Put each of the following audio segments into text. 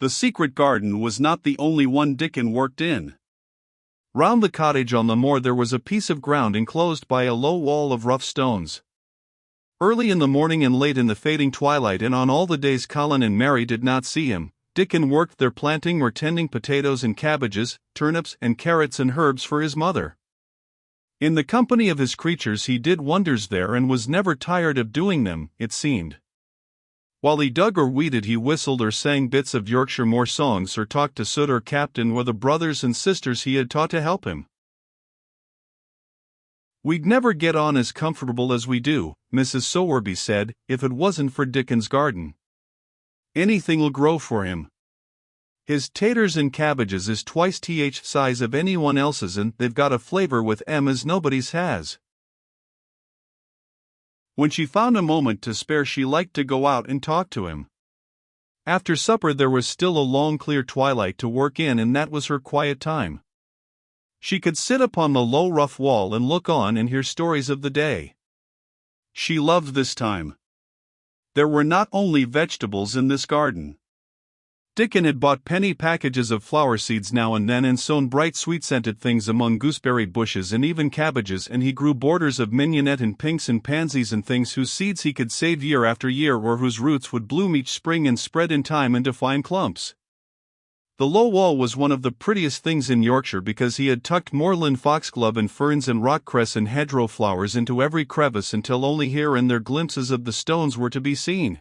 The secret garden was not the only one Dickon worked in. Round the cottage on the moor there was a piece of ground enclosed by a low wall of rough stones. Early in the morning and late in the fading twilight, and on all the days Colin and Mary did not see him, Dickon worked there, planting or tending potatoes and cabbages, turnips and carrots and herbs for his mother. In the company of his creatures he did wonders there, and was never tired of doing them, it seemed. While he dug or weeded he whistled or sang bits of Yorkshire moor songs, or talked to Soot or Captain or the brothers and sisters he had taught to help him. "We'd never get on as comfortable as we do," Mrs. Sowerby said, "if it wasn't for Dickon's garden. Anything'll grow for him. His taters and cabbages is twice the size of anyone else's, and they've got a flavor with 'em as nobody's has." When she found a moment to spare she liked to go out and talk to him. After supper there was still a long clear twilight to work in, and that was her quiet time. She could sit upon the low rough wall and look on and hear stories of the day. She loved this time. There were not only vegetables in this garden. Dickon had bought penny packages of flower seeds now and then, and sown bright sweet-scented things among gooseberry bushes and even cabbages, and he grew borders of mignonette and pinks and pansies and things whose seeds he could save year after year, or whose roots would bloom each spring and spread in time into fine clumps. The low wall was one of the prettiest things in Yorkshire, because he had tucked moorland foxglove and ferns and rockcress and hedgerow flowers into every crevice, until only here and there glimpses of the stones were to be seen.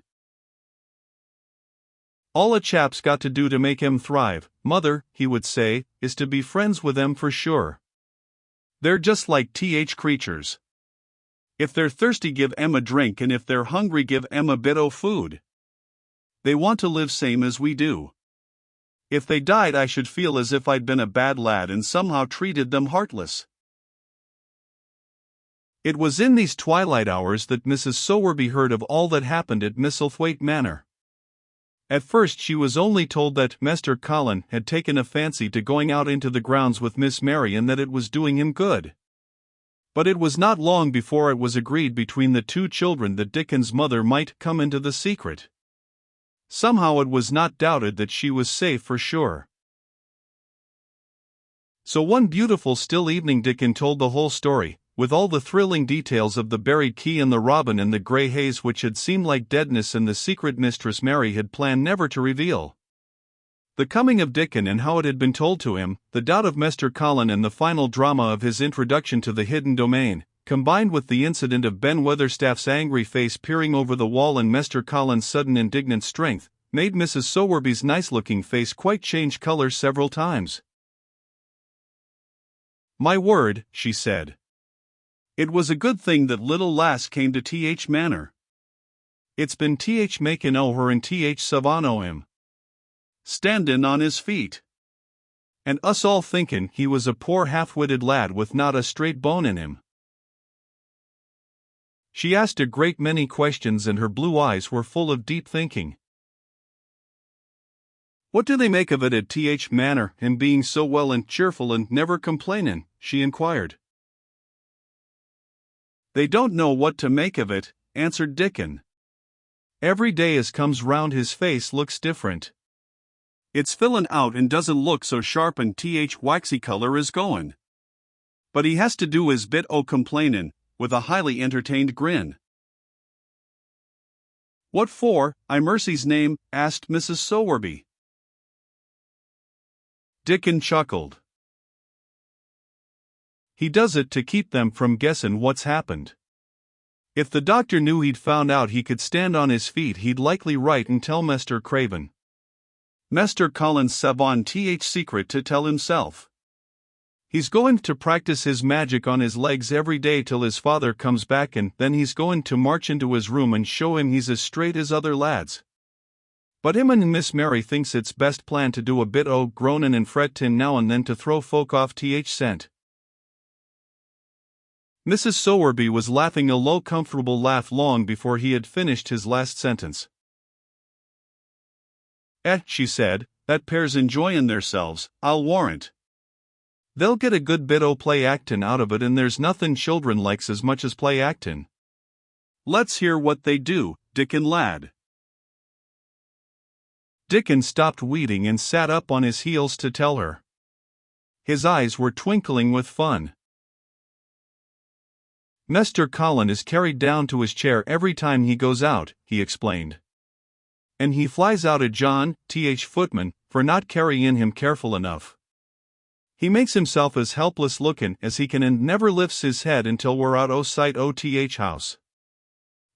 "All a chap's got to do to make 'em thrive, mother," he would say, "is to be friends with 'em for sure. They're just like creatures. If they're thirsty, give 'em a drink, and if they're hungry, give 'em a bit o' food. They want to live same as we do. If they died, I should feel as if I'd been a bad lad and somehow treated them heartless." It was in these twilight hours that Mrs. Sowerby heard of all that happened at Misselthwaite Manor. At first she was only told that Mr. Colin had taken a fancy to going out into the grounds with Miss Mary, and that it was doing him good. But it was not long before it was agreed between the two children that Dickon's mother might come into the secret. Somehow it was not doubted that she was safe for sure. So one beautiful still evening Dickon told the whole story, with all the thrilling details of the buried key and the robin and the grey haze which had seemed like deadness, and the secret Mistress Mary had planned never to reveal. The coming of Dickon and how it had been told to him, the doubt of Mr. Colin, and the final drama of his introduction to the hidden domain, combined with the incident of Ben Weatherstaff's angry face peering over the wall and Mr. Colin's sudden indignant strength, made Mrs. Sowerby's nice-looking face quite change color several times. "My word," she said. "It was a good thing that little lass came to Manor. It's been makin' o' her and savin' o' him. Standin' on his feet. And us all thinkin' he was a poor half-witted lad with not a straight bone in him." She asked a great many questions, and her blue eyes were full of deep thinking. "What do they make of it at Manor, him being so well and cheerful and never complainin'?" she inquired. "They don't know what to make of it," answered Dickon. "Every day as comes round his face looks different. It's fillin' out and doesn't look so sharp, and waxy color is goin'. But he has to do his bit o' complainin', with a highly entertained grin." "What for, I mercy's name?" asked Mrs. Sowerby. Dickon chuckled. "He does it to keep them from guessin' what's happened. If the doctor knew he'd found out he could stand on his feet, he'd likely write and tell Mr. Craven. Mr. Colin's savon secret to tell himself. He's going to practice his magic on his legs every day till his father comes back, and then he's going to march into his room and show him he's as straight as other lads. But him and Miss Mary thinks it's best plan to do a bit o' groanin' and frettin' now and then to throw folk off scent." Mrs. Sowerby was laughing a low comfortable laugh long before he had finished his last sentence. She said, "that pair's enjoyin' theirselves, I'll warrant. They'll get a good bit o' play actin' out of it, and there's nothin' children likes as much as play actin'. Let's hear what they do, Dickon lad." Dickon stopped weeding and sat up on his heels to tell her. His eyes were twinkling with fun. Mr. Colin is carried down to his chair every time he goes out, he explained. And he flies out at John, footman, for not carrying him careful enough. He makes himself as helpless looking as he can and never lifts his head until we're out o' sight o' house.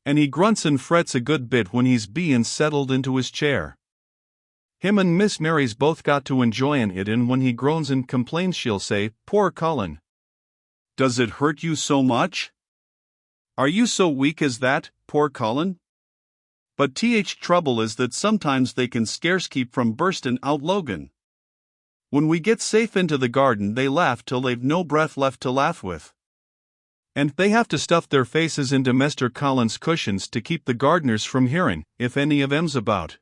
And he grunts and frets a good bit when he's bein' settled into his chair. Him and Miss Mary's both got to enjoyin' it, and when he groans and complains she'll say, "Poor Colin. Does it hurt you so much? Are you so weak as that, poor Colin?" But trouble is that sometimes they can scarce keep from burstin' out Logan. When we get safe into the garden they laugh till they've no breath left to laugh with. And they have to stuff their faces into Mr. Colin's cushions to keep the gardeners from hearing, if any of 'em's about.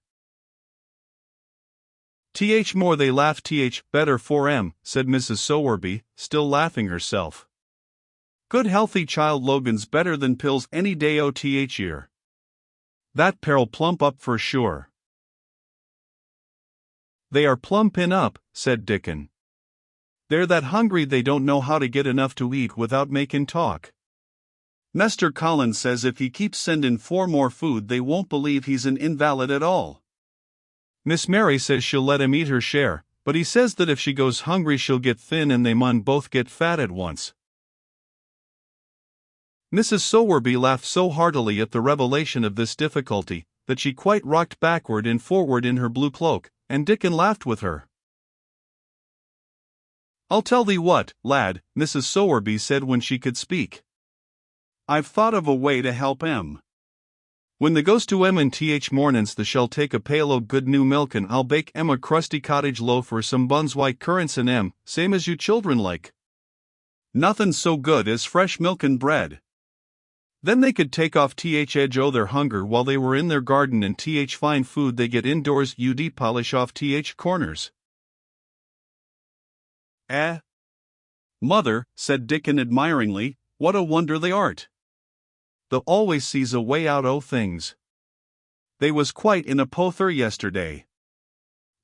More they laugh better for 'em, said Mrs. Sowerby, still laughing herself. Good healthy child Logan's better than pills any day o' year. That pair'll plump up for sure. They are plumpin' up, said Dickon. They're that hungry they don't know how to get enough to eat without makin' talk. Mr. Colin says if he keeps sendin' for more food they won't believe he's an invalid at all. Miss Mary says she'll let him eat her share, but he says that if she goes hungry she'll get thin and they mun both get fat at once. Mrs. Sowerby laughed so heartily at the revelation of this difficulty, that she quite rocked backward and forward in her blue cloak, and Dickon laughed with her. I'll tell thee what, lad, Mrs. Sowerby said when she could speak. I've thought of a way to help 'em. When they goes to 'em and mornin's they shall take a pail o' good new milk and I'll bake 'em a crusty cottage loaf or some buns white currants and 'em, same as you children like. Nothin' so good as fresh milk and bread. Then they could take off edge o' their hunger while they were in their garden and fine food they get indoors ud polish off corners. Mother, said Dickon admiringly, what a wonder they art. They always sees a way out o' things. They was quite in a pother yesterday.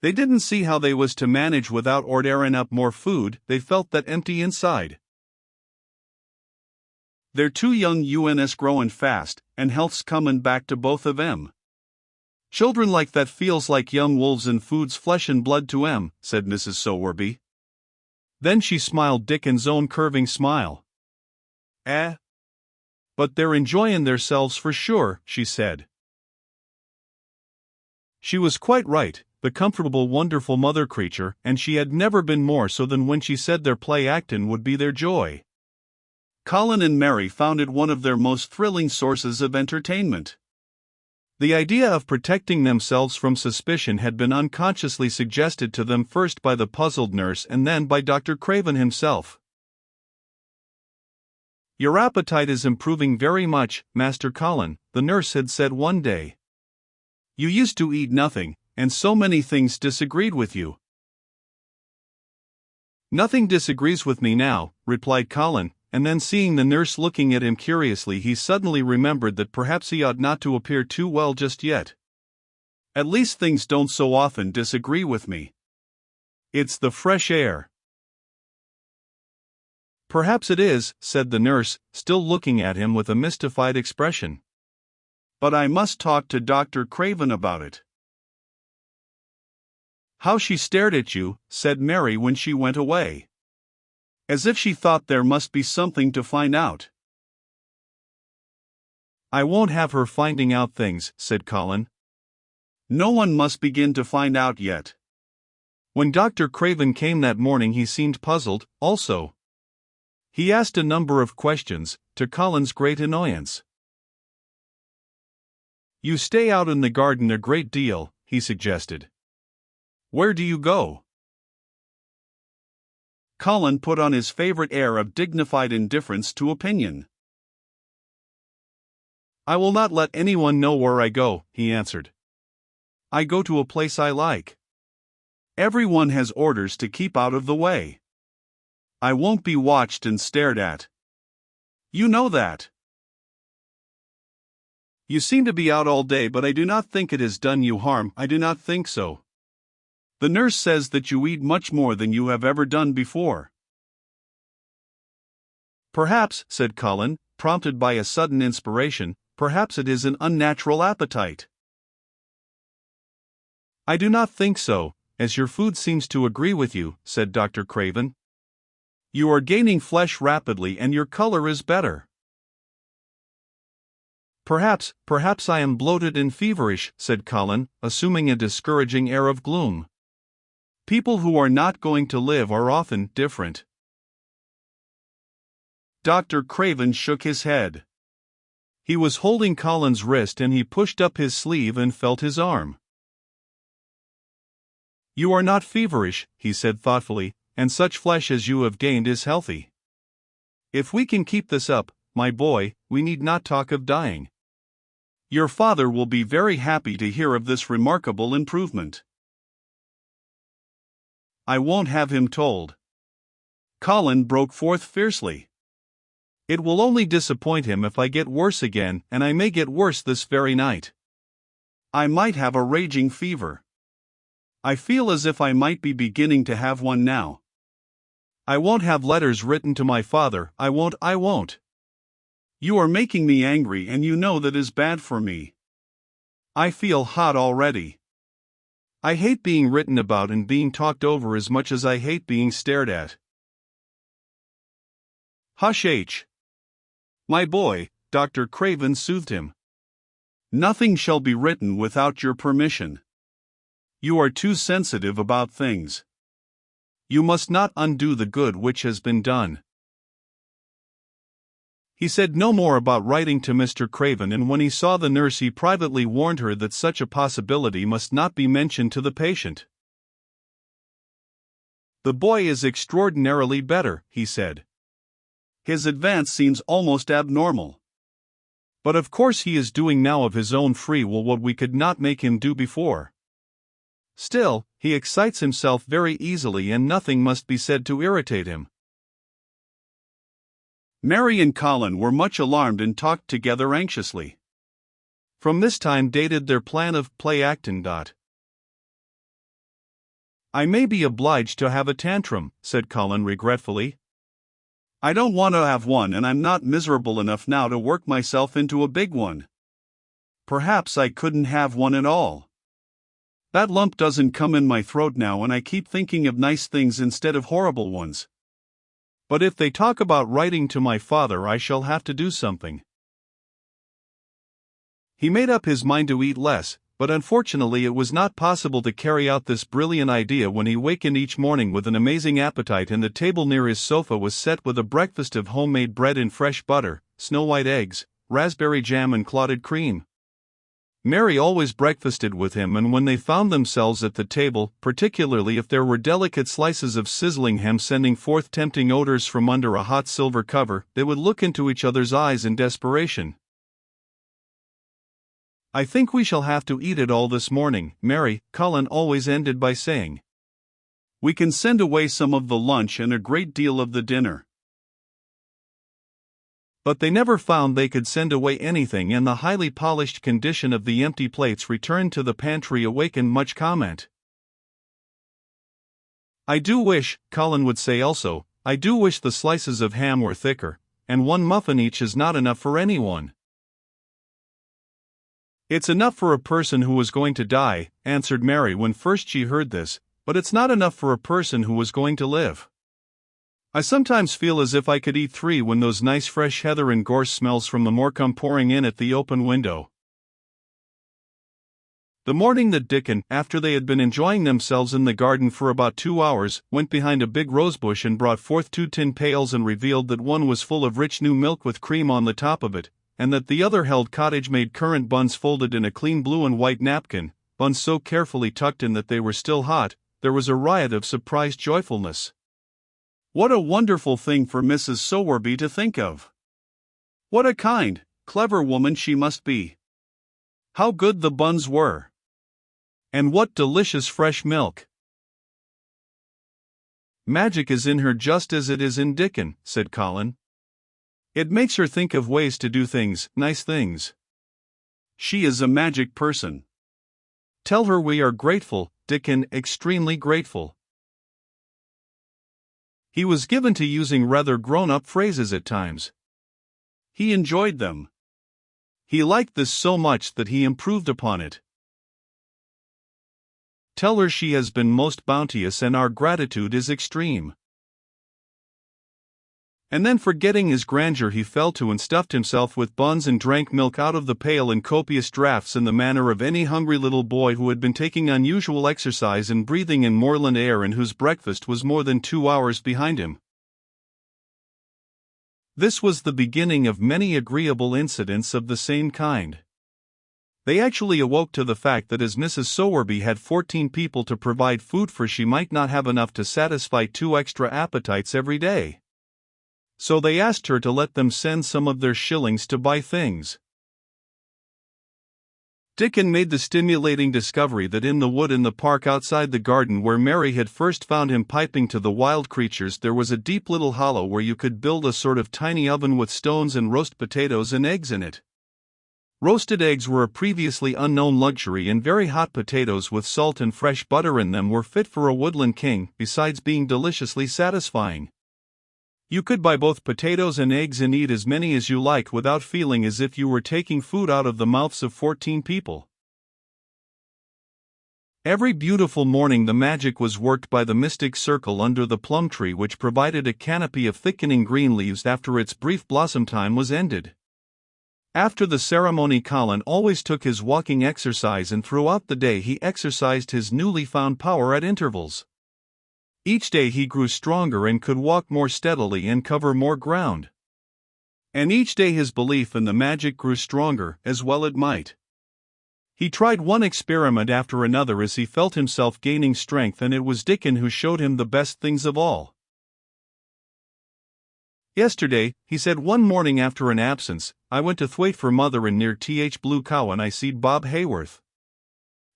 They didn't see how they was to manage without orderin' up more food, they felt that empty inside. They're too young uns growin' fast, and health's comin' back to both of 'em. Children like that feels like young wolves and food's flesh and blood to 'em, said Mrs. Sowerby. Then she smiled Dickon's own curving smile. But they're enjoyin' theirselves for sure, she said. She was quite right, the comfortable wonderful mother creature, and she had never been more so than when she said their play actin' would be their joy. Colin and Mary found it one of their most thrilling sources of entertainment. The idea of protecting themselves from suspicion had been unconsciously suggested to them first by the puzzled nurse and then by Dr. Craven himself. Your appetite is improving very much, Master Colin, the nurse had said one day. You used to eat nothing, and so many things disagreed with you. Nothing disagrees with me now, replied Colin, and then seeing the nurse looking at him curiously he suddenly remembered that perhaps he ought not to appear too well just yet. At least things don't so often disagree with me. It's the fresh air. Perhaps it is, said the nurse, still looking at him with a mystified expression. But I must talk to Dr. Craven about it. How she stared at you, said Mary when she went away. As if she thought there must be something to find out. I won't have her finding out things, said Colin. No one must begin to find out yet. When Dr. Craven came that morning he seemed puzzled, also. He asked a number of questions, to Colin's great annoyance. You stay out in the garden a great deal, he suggested. Where do you go? Colin put on his favorite air of dignified indifference to opinion. I will not let anyone know where I go, he answered. I go to a place I like. Everyone has orders to keep out of the way. I won't be watched and stared at. You know that. You seem to be out all day, but I do not think it has done you harm. I do not think so. The nurse says that you eat much more than you have ever done before. Perhaps, said Colin, prompted by a sudden inspiration, perhaps it is an unnatural appetite. I do not think so, as your food seems to agree with you, said Dr. Craven. You are gaining flesh rapidly and your color is better. Perhaps I am bloated and feverish, said Colin, assuming a discouraging air of gloom. People who are not going to live are often different. Dr. Craven shook his head. He was holding Colin's wrist and he pushed up his sleeve and felt his arm. You are not feverish, he said thoughtfully, and such flesh as you have gained is healthy. If we can keep this up, my boy, we need not talk of dying. Your father will be very happy to hear of this remarkable improvement. I won't have him told. Colin broke forth fiercely. It will only disappoint him if I get worse again, and I may get worse this very night. I might have a raging fever. I feel as if I might be beginning to have one now. I won't have letters written to my father, I won't. You are making me angry and you know that is bad for me. I feel hot already. I hate being written about and being talked over as much as I hate being stared at. Hush, H. My boy, Dr. Craven soothed him. Nothing shall be written without your permission. You are too sensitive about things. You must not undo the good which has been done. He said no more about writing to Mr. Craven, and when he saw the nurse he privately warned her that such a possibility must not be mentioned to the patient. The boy is extraordinarily better, he said. His advance seems almost abnormal. But of course he is doing now of his own free will what we could not make him do before. Still, he excites himself very easily and nothing must be said to irritate him. Mary and Colin were much alarmed and talked together anxiously. From this time dated their plan of play-acting. I may be obliged to have a tantrum, said Colin regretfully. I don't want to have one and I'm not miserable enough now to work myself into a big one. Perhaps I couldn't have one at all. That lump doesn't come in my throat now and I keep thinking of nice things instead of horrible ones. But if they talk about writing to my father I shall have to do something. He made up his mind to eat less, but unfortunately it was not possible to carry out this brilliant idea when he wakened each morning with an amazing appetite and the table near his sofa was set with a breakfast of homemade bread and fresh butter, snow-white eggs, raspberry jam and clotted cream. Mary always breakfasted with him, and when they found themselves at the table, particularly if there were delicate slices of sizzling ham sending forth tempting odors from under a hot silver cover, they would look into each other's eyes in desperation. I think we shall have to eat it all this morning, Mary, Colin always ended by saying. We can send away some of the lunch and a great deal of the dinner. But they never found they could send away anything, and the highly polished condition of the empty plates returned to the pantry awakened much comment. I do wish, Colin would say also, I do wish the slices of ham were thicker, and one muffin each is not enough for anyone. It's enough for a person who was going to die, answered Mary when first she heard this, but it's not enough for a person who was going to live. I sometimes feel as if I could eat 3 when those nice fresh heather and gorse smells from the moor come pouring in at the open window. The morning that Dickon, after they had been enjoying themselves in the garden for about 2 hours, went behind a big rosebush and brought forth 2 tin pails and revealed that one was full of rich new milk with cream on the top of it, and that the other held cottage-made currant buns folded in a clean blue and white napkin, buns so carefully tucked in that they were still hot, there was a riot of surprised joyfulness. What a wonderful thing for Mrs. Sowerby to think of! What a kind, clever woman she must be! How good the buns were! And what delicious fresh milk! Magic is in her just as it is in Dickon, said Colin. It makes her think of ways to do things, nice things. She is a magic person. Tell her we are grateful, Dickon, extremely grateful. He was given to using rather grown-up phrases at times. He enjoyed them. He liked this so much that he improved upon it. Tell her she has been most bounteous and our gratitude is extreme. And then, forgetting his grandeur, he fell to and stuffed himself with buns and drank milk out of the pail in copious draughts in the manner of any hungry little boy who had been taking unusual exercise and breathing in moorland air and whose breakfast was more than 2 hours behind him. This was the beginning of many agreeable incidents of the same kind. They actually awoke to the fact that as Mrs. Sowerby had 14 people to provide food for, she might not have enough to satisfy 2 extra appetites every day. So they asked her to let them send some of their shillings to buy things. Dickon made the stimulating discovery that in the wood in the park outside the garden where Mary had first found him piping to the wild creatures there was a deep little hollow where you could build a sort of tiny oven with stones and roast potatoes and eggs in it. Roasted eggs were a previously unknown luxury, and very hot potatoes with salt and fresh butter in them were fit for a woodland king, besides being deliciously satisfying. You could buy both potatoes and eggs and eat as many as you liked without feeling as if you were taking food out of the mouths of 14 people. Every beautiful morning the magic was worked by the mystic circle under the plum tree, which provided a canopy of thickening green leaves after its brief blossom time was ended. After the ceremony, Colin always took his walking exercise, and throughout the day he exercised his newly found power at intervals. Each day he grew stronger and could walk more steadily and cover more ground. And each day his belief in the magic grew stronger, as well it might. He tried one experiment after another as he felt himself gaining strength, and it was Dickon who showed him the best things of all. "Yesterday," he said one morning after an absence, "I went to Thwaite for mother and near Th Blue Cow and I seed Bob Hayworth.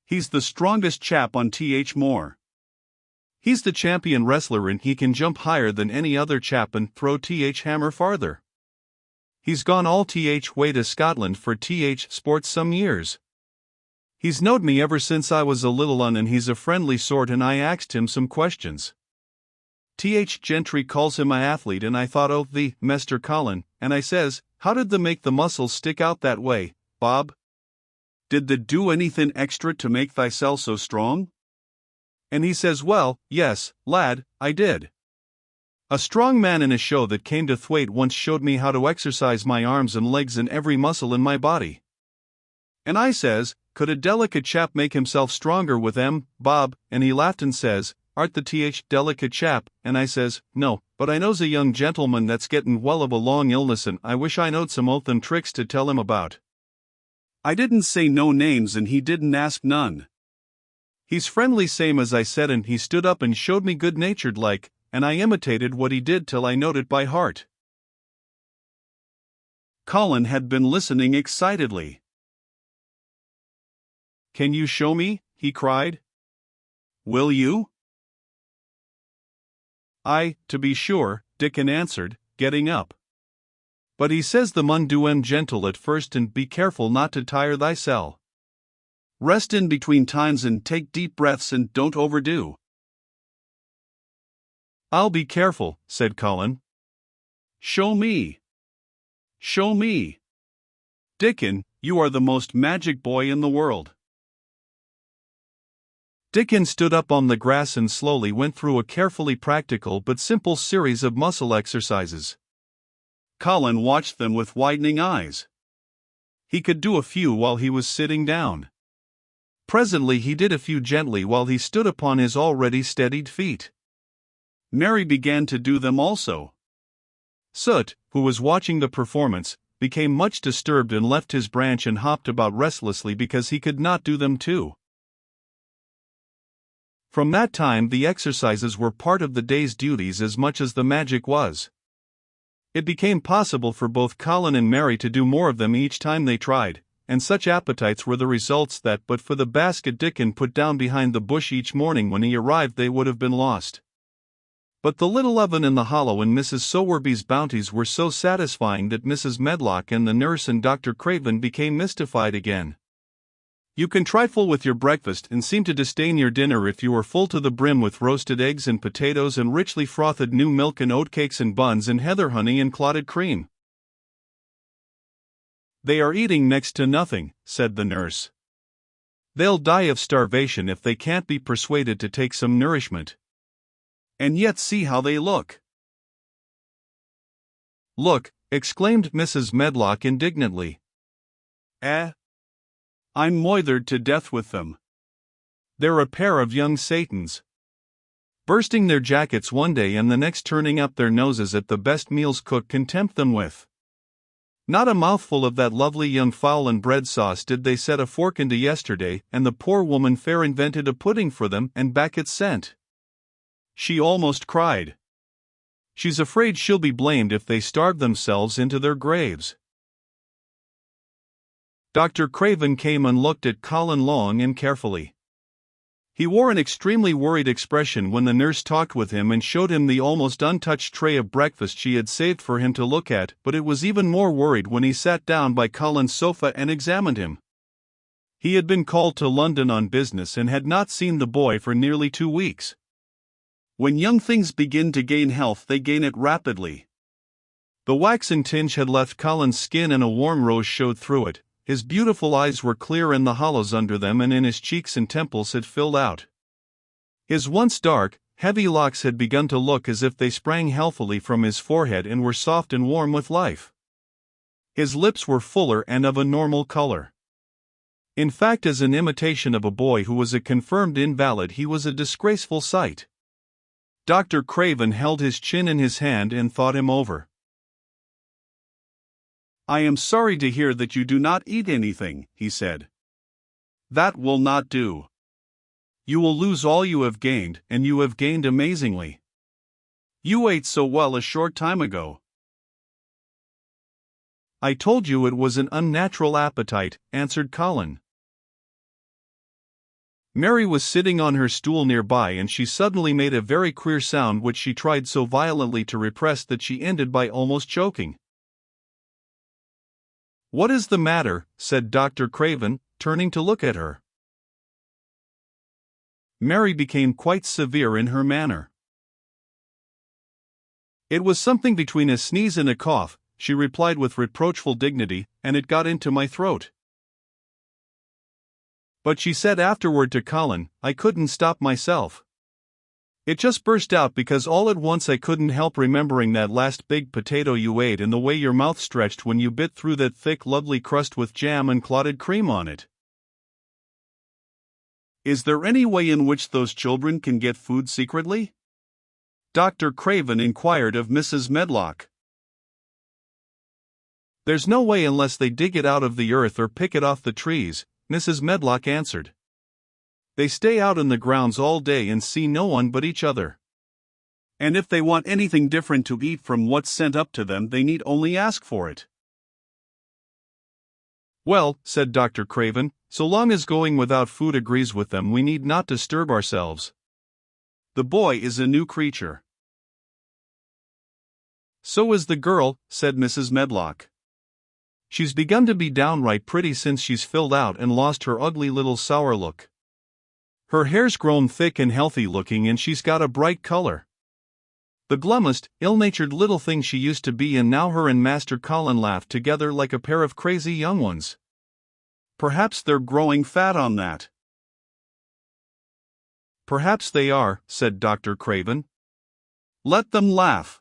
He's the strongest chap on Th Moor. He's the champion wrestler and he can jump higher than any other chap and throw Th hammer farther. He's gone all Th way to Scotland for Th sports some years. He's knowed me ever since I was a little un, and he's a friendly sort, and I axed him some questions. Th Gentry calls him a athlete, and I thought, oh, the Mester Colin, and I says, how did they make the muscles stick out that way, Bob? Did they do anything extra to make thyself so strong? And he says, well, yes, lad, I did. A strong man in a show that came to Thwaite once showed me how to exercise my arms and legs and every muscle in my body. And I says, could a delicate chap make himself stronger with them, Bob? And he laughed and says, art the Th delicate chap? And I says, no, but I knows a young gentleman that's gettin' well of a long illness, and I wish I knowed some oathen tricks to tell him about. I didn't say no names and he didn't ask none. He's friendly same as I said, and he stood up and showed me good-natured like, and I imitated what he did till I knowed it by heart." Colin had been listening excitedly. "Can you show me?" he cried. "Will you?" "Aye, to be sure," Dickon answered, getting up. "But he says the mun do 'em gentle at first, and be careful not to tire thysel. Rest in between times and take deep breaths and don't overdo." "I'll be careful," said Colin. "Show me. Show me. Dickon, you are the most magic boy in the world." Dickon stood up on the grass and slowly went through a carefully practical but simple series of muscle exercises. Colin watched them with widening eyes. He could do a few while he was sitting down. Presently he did a few gently while he stood upon his already steadied feet. Mary began to do them also. Soot, who was watching the performance, became much disturbed and left his branch and hopped about restlessly because he could not do them too. From that time the exercises were part of the day's duties as much as the magic was. It became possible for both Colin and Mary to do more of them each time they tried, and such appetites were the results that but for the basket Dickon put down behind the bush each morning when he arrived they would have been lost. But the little oven in the hollow in Mrs. Sowerby's bounties were so satisfying that Mrs. Medlock and the nurse and Dr. Craven became mystified again. You can trifle with your breakfast and seem to disdain your dinner if you are full to the brim with roasted eggs and potatoes and richly frothed new milk and oatcakes and buns and heather honey and clotted cream. They are eating next to nothing, said the nurse. They'll die of starvation if they can't be persuaded to take some nourishment. And yet see how they look. Look, exclaimed Mrs. Medlock indignantly. I'm moithered to death with them. They're a pair of young Satans. Bursting their jackets one day and the next turning up their noses at the best meals cook can tempt them with. Not a mouthful of that lovely young fowl and bread sauce did they set a fork into yesterday, and the poor woman fair invented a pudding for them and back it's sent. She almost cried. She's afraid she'll be blamed if they starve themselves into their graves. Dr. Craven came and looked at Colin long and carefully. He wore an extremely worried expression when the nurse talked with him and showed him the almost untouched tray of breakfast she had saved for him to look at, but it was even more worried when he sat down by Colin's sofa and examined him. He had been called to London on business and had not seen the boy for nearly 2 weeks. When young things begin to gain health, they gain it rapidly. The waxen tinge had left Colin's skin and a warm rose showed through it. His beautiful eyes were clear and the hollows under them and in his cheeks and temples had filled out. His once dark, heavy locks had begun to look as if they sprang healthily from his forehead and were soft and warm with life. His lips were fuller and of a normal color. In fact, as an imitation of a boy who was a confirmed invalid, he was a disgraceful sight. Dr. Craven held his chin in his hand and thought him over. I am sorry to hear that you do not eat anything, he said. That will not do. You will lose all you have gained, and you have gained amazingly. You ate so well a short time ago. I told you it was an unnatural appetite, answered Colin. Mary was sitting on her stool nearby and she suddenly made a very queer sound which she tried so violently to repress that she ended by almost choking. What is the matter? Said Dr. Craven, turning to look at her. Mary became quite severe in her manner. It was something between a sneeze and a cough, she replied with reproachful dignity, and it got into my throat. But she said afterward to Colin, I couldn't stop myself. It just burst out because all at once I couldn't help remembering that last big potato you ate and the way your mouth stretched when you bit through that thick lovely crust with jam and clotted cream on it. Is there any way in which those children can get food secretly? Dr. Craven inquired of Mrs. Medlock. There's no way unless they dig it out of the earth or pick it off the trees, Mrs. Medlock answered. They stay out in the grounds all day and see no one but each other. And if they want anything different to eat from what's sent up to them, they need only ask for it. Well, said Dr. Craven, so long as going without food agrees with them, we need not disturb ourselves. The boy is a new creature. So is the girl, said Mrs. Medlock. She's begun to be downright pretty since she's filled out and lost her ugly little sour look. Her hair's grown thick and healthy looking and she's got a bright color. The glummest, ill-natured little thing she used to be, and now her and Master Colin laughed together like a pair of crazy young ones. Perhaps they're growing fat on that. Perhaps they are, said Dr. Craven. Let them laugh.